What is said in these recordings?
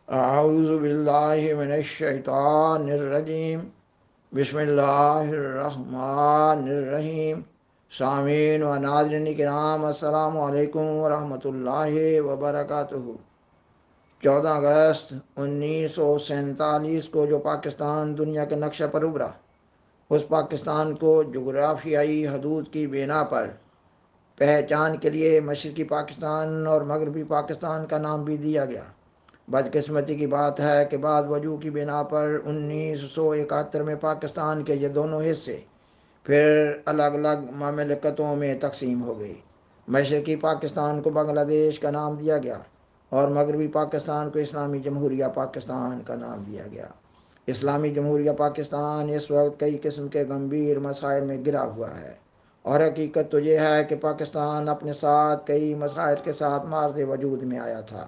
اعوذ باللہ من الشیطان الرجیم بسم اللہ الرحمن الرحیم۔ سامعین و ناظرین کرام، السلام علیکم ورحمۃ اللہ وبرکاتہ۔ 14 اگست 1947 کو جو پاکستان دنیا کے نقشہ پر ابھرا، اس پاکستان کو جغرافیائی حدود کی بنا پر پہچان کے لیے مشرقی پاکستان اور مغربی پاکستان کا نام بھی دیا گیا۔ بدقسمتی کی بات ہے کہ بعض وجوہ کی بنا پر 1971 میں پاکستان کے یہ دونوں حصے پھر الگ الگ مملکتوں میں تقسیم ہو گئے۔ مشرقی پاکستان کو بنگلہ دیش کا نام دیا گیا اور مغربی پاکستان کو اسلامی جمہوریہ پاکستان کا نام دیا گیا۔ اسلامی جمہوریہ پاکستان اس وقت کئی قسم کے گمبھیر مسائل میں گرا ہوا ہے، اور حقیقت تو یہ ہے کہ پاکستان اپنے ساتھ کئی مسائل کے ساتھ مارز وجود میں آیا تھا،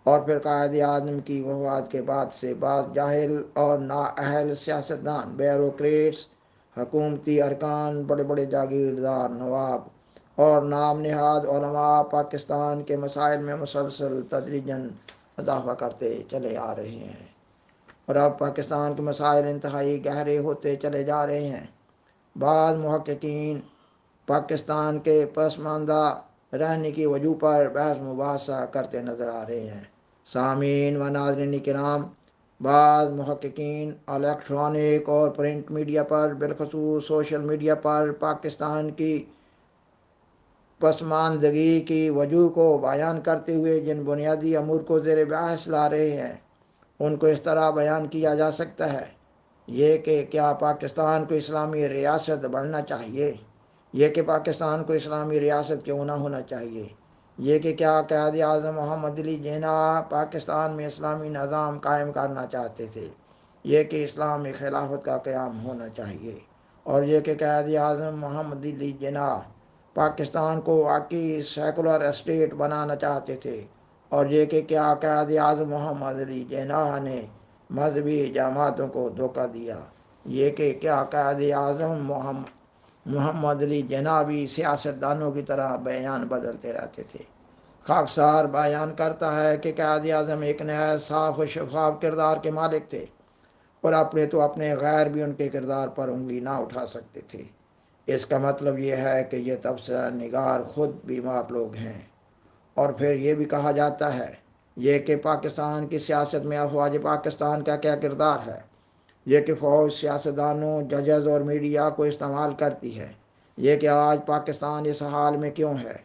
اور پھر قائد اعظم کی وفات کے بعد سے بعض جاہل اور نااہل سیاستدان، بیوروکریٹس، حکومتی ارکان، بڑے بڑے جاگیردار، نواب اور نام نہاد علماء پاکستان کے مسائل میں مسلسل تدریجاً اضافہ کرتے چلے آ رہے ہیں، اور اب پاکستان کے مسائل انتہائی گہرے ہوتے چلے جا رہے ہیں۔ بعض محققین پاکستان کے پسماندہ رہنے کی وجوہ پر بحث مباحثہ کرتے نظر آ رہے ہیں۔ سامعین و ناظرین کرام، بعض محققین الیکٹرانک اور پرنٹ میڈیا پر، بالخصوص سوشل میڈیا پر، پاکستان کی پسماندگی کی وجوہ کو بیان کرتے ہوئے جن بنیادی امور کو زیر بحث لا رہے ہیں، ان کو اس طرح بیان کیا جا سکتا ہے: یہ کہ کیا پاکستان کو اسلامی ریاست بننا چاہیے؟ یہ کہ پاکستان کو اسلامی ریاست کیوں نہ ہونا چاہیے؟ یہ کہ کیا قائد اعظم محمد علی جناح پاکستان میں اسلامی نظام قائم کرنا چاہتے تھے؟ یہ کہ اسلامی خلافت کا قیام ہونا چاہیے؟ اور یہ کہ قائد اعظم محمد علی جناح پاکستان کو واقعی سیکولر اسٹیٹ بنانا چاہتے تھے؟ اور یہ کہ کیا قائد اعظم محمد علی جناح نے مذہبی جماعتوں کو دھوکہ دیا؟ یہ کہ کیا قائد اعظم محمد علی جناح بھی سیاستدانوں کی طرح بیان بدلتے رہتے تھے؟ خاکسار بیان کرتا ہے کہ قائد اعظم ایک نہایت صاف و شفاف کردار کے مالک تھے، اور اپنے غیر بھی ان کے کردار پر انگلی نہ اٹھا سکتے تھے۔ اس کا مطلب یہ ہے کہ یہ تبصرہ نگار خود بیمار لوگ ہیں۔ اور پھر یہ بھی کہا جاتا ہے یہ کہ پاکستان کی سیاست میں افواج پاکستان کا کیا کردار ہے؟ یہ کہ فوج سیاستدانوں، ججز اور میڈیا کو استعمال کرتی ہے۔ یہ کہ آج پاکستان اس حال میں کیوں ہے؟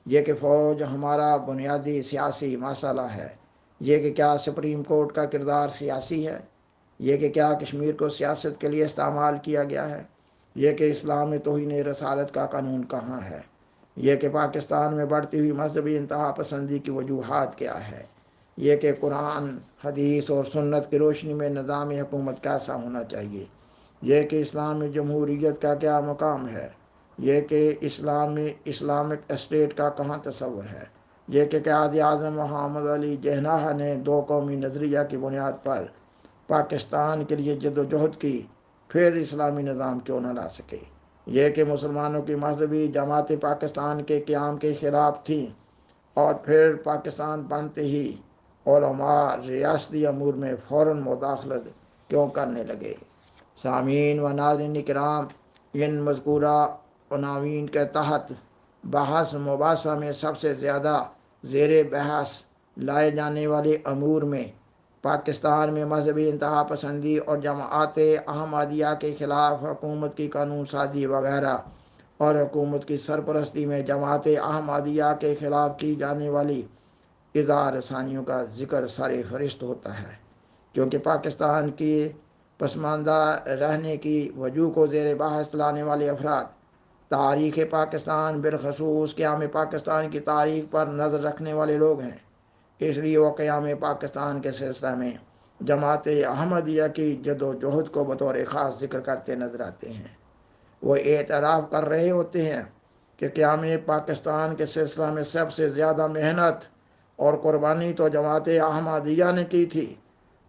یہ کہ فوج ہمارا بنیادی سیاسی مسئلہ ہے۔ یہ کہ کیا سپریم کورٹ کا کردار سیاسی ہے؟ یہ کہ کیا کشمیر کو سیاست کے لیے استعمال کیا گیا ہے؟ یہ کہ اسلام میں توہین رسالت کا قانون کہاں ہے؟ یہ کہ پاکستان میں بڑھتی ہوئی مذہبی انتہا پسندی کی وجوہات کیا ہے؟ یہ کہ قرآن، حدیث اور سنت کی روشنی میں نظام حکومت کیسا ہونا چاہیے؟ یہ کہ اسلامی جمہوریت کا کیا مقام ہے؟ یہ کہ اسلامک اسٹیٹ کا کہاں تصور ہے؟ یہ کہ قائد اعظم محمد علی جناح نے دو قومی نظریہ کی بنیاد پر پاکستان کے لیے جد و جہد کی، پھر اسلامی نظام کیوں نہ لا سکے؟ یہ کہ مسلمانوں کی مذہبی جماعتیں پاکستان کے قیام کے خلاف تھیں، اور پھر پاکستان بنتے ہی علماء ریاستی امور میں فوراً مداخلت کیوں کرنے لگے؟ سامعین و ناظرین کرام، ان مذکورہ عناوین کے تحت بحث مباحثہ میں سب سے زیادہ زیر بحث لائے جانے والے امور میں پاکستان میں مذہبی انتہا پسندی اور جماعت احمدیہ کے خلاف حکومت کی قانون سازی وغیرہ، اور حکومت کی سرپرستی میں جماعت احمدیہ کے خلاف کی جانے والی اظہار رسانیوں کا ذکر سر فہرست ہوتا ہے، کیونکہ پاکستان کی پسماندہ رہنے کی وجوہ کو زیر بحث لانے والے افراد تاریخ پاکستان، بالخصوص قیام پاکستان کی تاریخ پر نظر رکھنے والے لوگ ہیں۔ اس لیے وہ قیام پاکستان کے سلسلہ میں جماعت احمدیہ کی جد و جہد کو بطور خاص ذکر کرتے نظر آتے ہیں۔ وہ اعتراف کر رہے ہوتے ہیں کہ قیام پاکستان کے سلسلہ میں سب سے زیادہ محنت اور قربانی تو جماعت احمدیہ نے کی تھی،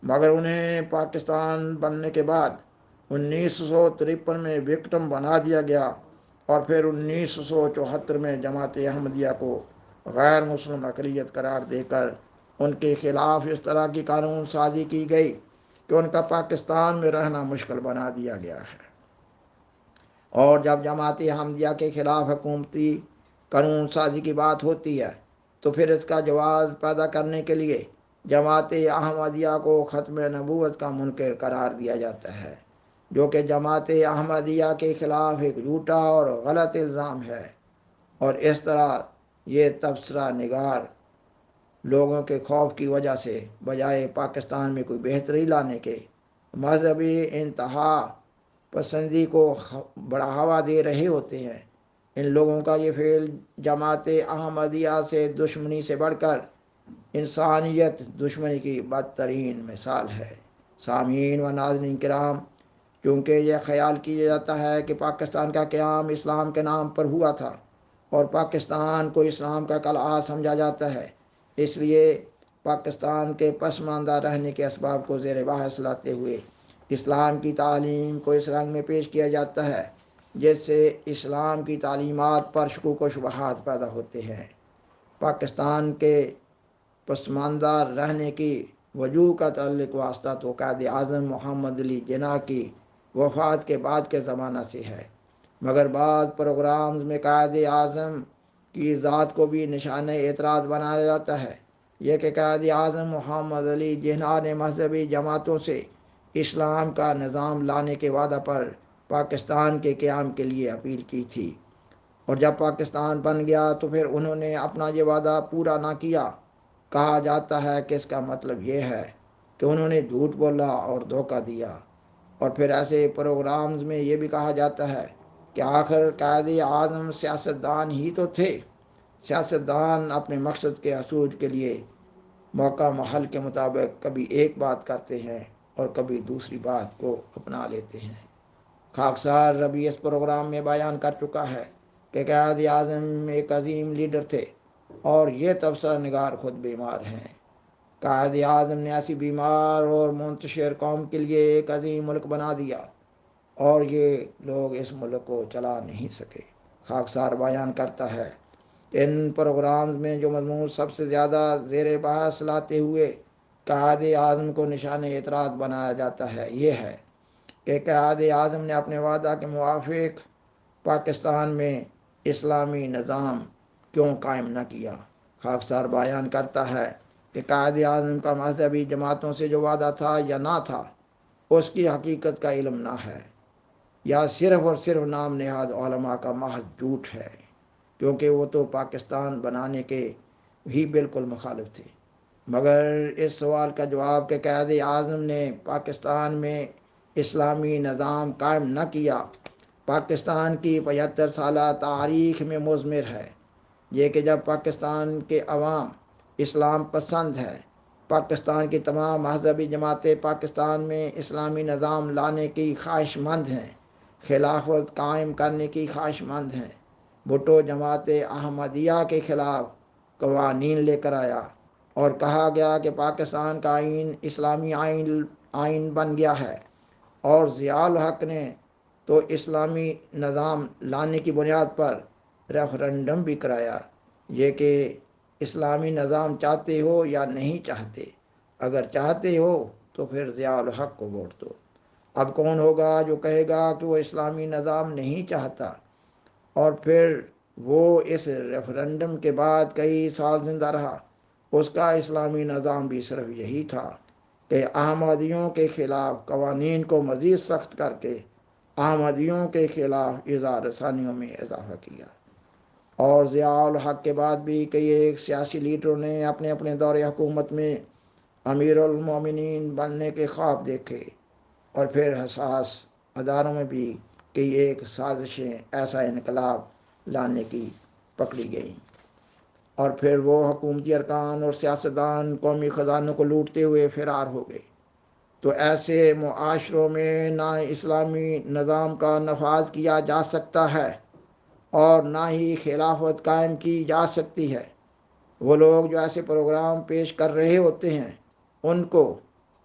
مگر انہیں پاکستان بننے کے بعد 1953 میں وکٹم بنا دیا گیا، اور پھر 1974 میں جماعت احمدیہ کو غیر مسلم اقلیت قرار دے کر ان کے خلاف اس طرح کی قانون سازی کی گئی کہ ان کا پاکستان میں رہنا مشکل بنا دیا گیا ہے۔ اور جب جماعت احمدیہ کے خلاف حکومتی قانون سازی کی بات ہوتی ہے تو پھر اس کا جواز پیدا کرنے کے لیے جماعت احمدیہ کو ختم نبوت کا منکر قرار دیا جاتا ہے، جو کہ جماعت احمدیہ کے خلاف ایک جھوٹا اور غلط الزام ہے۔ اور اس طرح یہ تبصرہ نگار لوگوں کے خوف کی وجہ سے بجائے پاکستان میں کوئی بہتری لانے کے مذہبی انتہا پسندی کو بڑھاوا دے رہے ہوتے ہیں۔ ان لوگوں کا یہ فعل جماعت احمدیہ سے دشمنی سے بڑھ کر انسانیت دشمنی کی بدترین مثال ہے۔ سامعین و ناظرین کرام، کیونکہ یہ خیال کیا جاتا ہے کہ پاکستان کا قیام اسلام کے نام پر ہوا تھا اور پاکستان کو اسلام کا قلعہ سمجھا جاتا ہے، اس لیے پاکستان کے پسماندہ رہنے کے اسباب کو زیر بحث لاتے ہوئے اسلام کی تعلیم کو اس رنگ میں پیش کیا جاتا ہے جس سے اسلام کی تعلیمات پر شکوک و شبہات پیدا ہوتے ہیں۔ پاکستان کے پسماندہ رہنے کی وجوہ کا تعلق واسطہ تو قائد اعظم محمد علی جناح کی وفات کے بعد کے زمانہ سے ہے، مگر بعض پروگرامز میں قائد اعظم کی ذات کو بھی نشان اعتراض بنایا جاتا ہے۔ یہ کہ قائد اعظم محمد علی جناح نے مذہبی جماعتوں سے اسلام کا نظام لانے کے وعدہ پر پاکستان کے قیام کے لیے اپیل کی تھی، اور جب پاکستان بن گیا تو پھر انہوں نے اپنا یہ وعدہ پورا نہ کیا۔ کہا جاتا ہے کہ اس کا مطلب یہ ہے کہ انہوں نے جھوٹ بولا اور دھوکہ دیا۔ اور پھر ایسے پروگرامز میں یہ بھی کہا جاتا ہے کہ آخر قائد اعظم سیاستدان ہی تو تھے۔ سیاستدان اپنے مقصد کے حصول کے لیے موقع محل کے مطابق کبھی ایک بات کرتے ہیں اور کبھی دوسری بات کو اپنا لیتے ہیں۔ خاکسار ربی اس پروگرام میں بیان کر چکا ہے کہ قائد اعظم ایک عظیم لیڈر تھے اور یہ تبصرہ نگار خود بیمار ہیں۔ قائد اعظم نے ایسی بیمار اور منتشر قوم کے لیے ایک عظیم ملک بنا دیا اور یہ لوگ اس ملک کو چلا نہیں سکے۔ خاکسار بیان کرتا ہے ان پروگرامز میں جو مضمون سب سے زیادہ زیر بحث لاتے ہوئے قائد اعظم کو نشان اعتراض بنایا جاتا ہے یہ ہے کہ قائد اعظم نے اپنے وعدہ کے موافق پاکستان میں اسلامی نظام کیوں قائم نہ کیا۔ خاکسار بیان کرتا ہے کہ قائد اعظم کا مذہبی جماعتوں سے جو وعدہ تھا یا نہ تھا اس کی حقیقت کا علم نہ ہے، یا صرف اور صرف نام نہاد علماء کا محض جھوٹ ہے، کیونکہ وہ تو پاکستان بنانے کے بھی بالکل مخالف تھے۔ مگر اس سوال کا جواب کہ قائد اعظم نے پاکستان میں اسلامی نظام قائم نہ کیا پاکستان کی 75 سالہ تاریخ میں مضمر ہے۔ یہ کہ جب پاکستان کے عوام اسلام پسند ہے، پاکستان کی تمام مذہبی جماعتیں پاکستان میں اسلامی نظام لانے کی خواہش مند ہیں، خلافت قائم کرنے کی خواہش مند ہیں۔ بھٹو جماعت احمدیہ کے خلاف قوانین لے کر آیا اور کہا گیا کہ پاکستان کا آئین اسلامی آئین بن گیا ہے، اور ضیاء الحق نے تو اسلامی نظام لانے کی بنیاد پر ریفرنڈم بھی کرایا، یہ کہ اسلامی نظام چاہتے ہو یا نہیں چاہتے، اگر چاہتے ہو تو پھر ضیاء الحق کو ووٹ دو۔ اب کون ہوگا جو کہے گا کہ وہ اسلامی نظام نہیں چاہتا اور پھر وہ اس ریفرنڈم کے بعد کئی سال زندہ رہا؟ اس کا اسلامی نظام بھی صرف یہی تھا کہ احمدیوں کے خلاف قوانین کو مزید سخت کر کے احمدیوں کے خلاف اظہار ثانیوں میں اضافہ کیا۔ اور ضیاء الحق کے بعد بھی کئی ایک سیاسی لیڈروں نے اپنے اپنے دور حکومت میں امیر المومنین بننے کے خواب دیکھے، اور پھر حساس اداروں میں بھی کئی ایک سازشیں ایسا انقلاب لانے کی پکڑی گئیں، اور پھر وہ حکومتی ارکان اور سیاستدان قومی خزانوں کو لوٹتے ہوئے فرار ہو گئے۔ تو ایسے معاشروں میں نہ اسلامی نظام کا نفاذ کیا جا سکتا ہے اور نہ ہی خلافت قائم کی جا سکتی ہے۔ وہ لوگ جو ایسے پروگرام پیش کر رہے ہوتے ہیں ان کو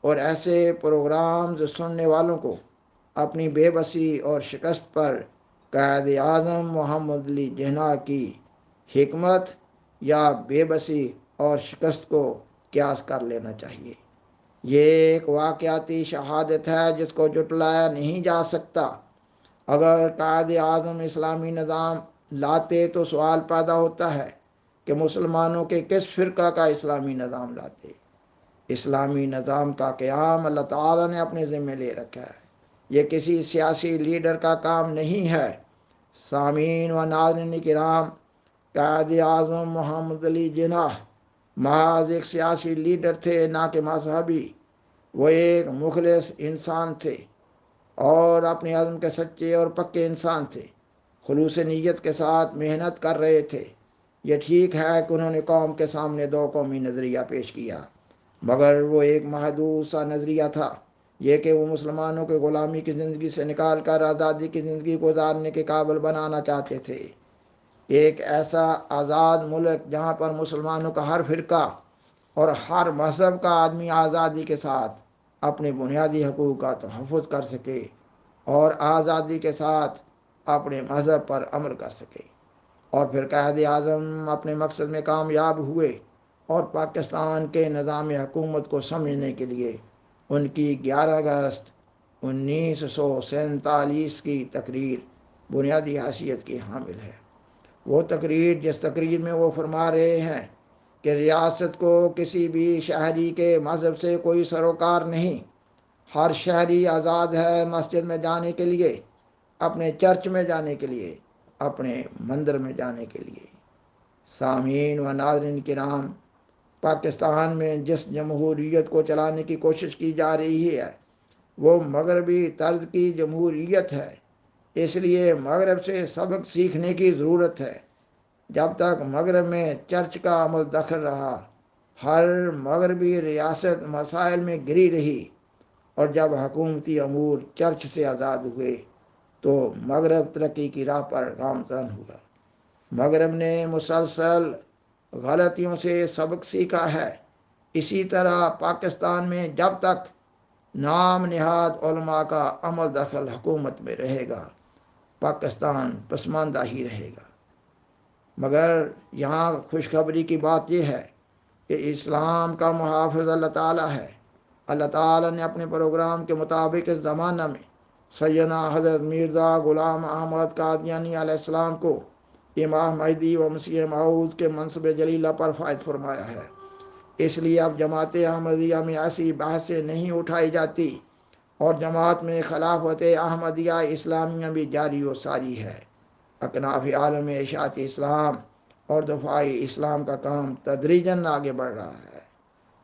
اور ایسے پروگرامز سننے والوں کو اپنی بے بسی اور شکست پر قائد اعظم محمد علی جناح کی حکمت یا بے بسی اور شکست کو قیاس کر لینا چاہیے۔ یہ ایک واقعاتی شہادت ہے جس کو جٹلایا نہیں جا سکتا۔ اگر قائد اعظم اسلامی نظام لاتے تو سوال پیدا ہوتا ہے کہ مسلمانوں کے کس فرقہ کا اسلامی نظام لاتے؟ اسلامی نظام کا قیام اللہ تعالیٰ نے اپنے ذمہ لے رکھا ہے، یہ کسی سیاسی لیڈر کا کام نہیں ہے۔ سامعین و ناظرین کرام، قائد اعظم محمد علی جناح محض ایک سیاسی لیڈر تھے، نہ کہ مذہبی۔ وہ ایک مخلص انسان تھے اور اپنے عزم کے سچے اور پکے انسان تھے، خلوص نیت کے ساتھ محنت کر رہے تھے۔ یہ ٹھیک ہے کہ انہوں نے قوم کے سامنے دو قومی نظریہ پیش کیا، مگر وہ ایک محدود سا نظریہ تھا، یہ کہ وہ مسلمانوں کے غلامی کی زندگی سے نکال کر آزادی کی زندگی گزارنے کے قابل بنانا چاہتے تھے۔ ایک ایسا آزاد ملک جہاں پر مسلمانوں کا ہر فرقہ اور ہر مذہب کا آدمی آزادی کے ساتھ اپنے بنیادی حقوق کا تحفظ کر سکے اور آزادی کے ساتھ اپنے مذہب پر عمل کر سکے۔ اور پھر قائد اعظم اپنے مقصد میں کامیاب ہوئے اور پاکستان کے نظام حکومت کو سمجھنے کے لیے ان کی 11 اگست 1947 کی تقریر بنیادی حیثیت کی حامل ہے۔ وہ تقریر جس تقریر میں وہ فرما رہے ہیں کہ ریاست کو کسی بھی شہری کے مذہب سے کوئی سروکار نہیں، ہر شہری آزاد ہے مسجد میں جانے کے لیے، اپنے چرچ میں جانے کے لیے، اپنے مندر میں جانے کے لیے۔ سامعین و ناظرین کرام، پاکستان میں جس جمہوریت کو چلانے کی کوشش کی جا رہی ہے وہ مغربی طرز کی جمہوریت ہے۔ اس لیے مغرب سے سبق سیکھنے کی ضرورت ہے۔ جب تک مغرب میں چرچ کا عمل دخل رہا، ہر مغربی ریاست مسائل میں گری رہی، اور جب حکومتی امور چرچ سے آزاد ہوئے تو مغرب ترقی کی راہ پر گامزن ہوا۔ مغرب نے مسلسل غلطیوں سے سبق سیکھا ہے۔ اسی طرح پاکستان میں جب تک نام نہاد علماء کا عمل دخل حکومت میں رہے گا، پاکستان پسماندہ ہی رہے گا۔ مگر یہاں خوشخبری کی بات یہ ہے کہ اسلام کا محافظ اللہ تعالیٰ ہے۔ اللہ تعالیٰ نے اپنے پروگرام کے مطابق اس زمانہ میں سیدنا حضرت مرزا غلام احمد قادیانی علیہ السلام کو امام مہدی و مسیح موعود کے منصب جلیلہ پر فائز فرمایا ہے۔ اس لیے اب جماعت احمدیہ میں ایسی بحثیں نہیں اٹھائی جاتی اور جماعت میں خلافت احمدیہ اسلامیہ بھی جاری و ساری ہے۔ اکناف عالم اشاعت اسلام اور دفاع اسلام کا کام تدریجاً آگے بڑھ رہا ہے۔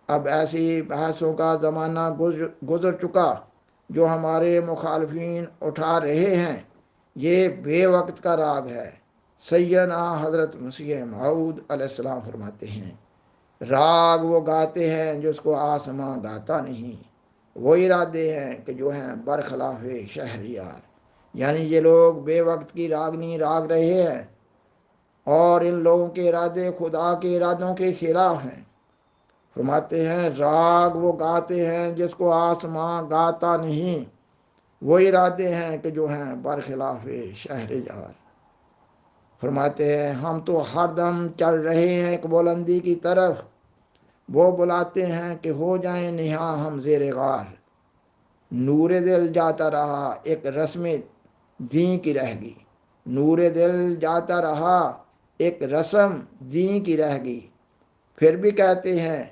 اب ایسی بحثوں کا زمانہ گزر چکا جو ہمارے مخالفین اٹھا رہے ہیں، یہ بے وقت کا راگ ہے۔ سیدنا حضرت مسیح موعود علیہ السلام فرماتے ہیں، راگ وہ گاتے ہیں جس کو آسماں گاتا نہیں، وہ ارادے ہیں کہ جو ہیں برخلاف شہریار۔ یعنی یہ لوگ بے وقت کی راگنی راگ رہے ہیں اور ان لوگوں کے ارادے خدا کے ارادوں کے خلاف ہیں۔ فرماتے ہیں راگ وہ گاتے ہیں جس کو آسماں گاتا نہیں، وہ ارادے ہیں کہ جو ہیں برخلاف شہریار۔ فرماتے ہیں ہم تو ہر دم چل رہے ہیں ایک بلندی کی طرف، وہ بلاتے ہیں کہ ہو جائیں نہاں ہم زیر غار۔ نور دل جاتا رہا ایک رسم دین کی رہ گئی، نور دل جاتا رہا ایک رسم دین کی رہ گئی، پھر بھی کہتے ہیں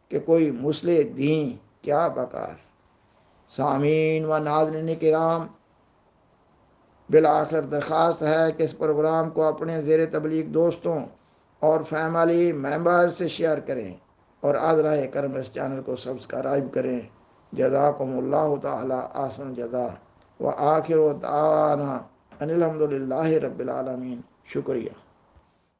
کہ کوئی مسلح دین کیا بکار۔ سامعین و ناظرین کرام، بالآخر درخواست ہے کہ اس پروگرام کو اپنے زیر تبلیغ دوستوں اور فیملی ممبر سے شیئر کریں اور ازرائے کرم اس چینل کو سبسکرائب کریں۔ جزاکم اللہ تعالی احسن جزا و آخر دعوانا ان الحمدللہ رب العالمین۔ شکریہ۔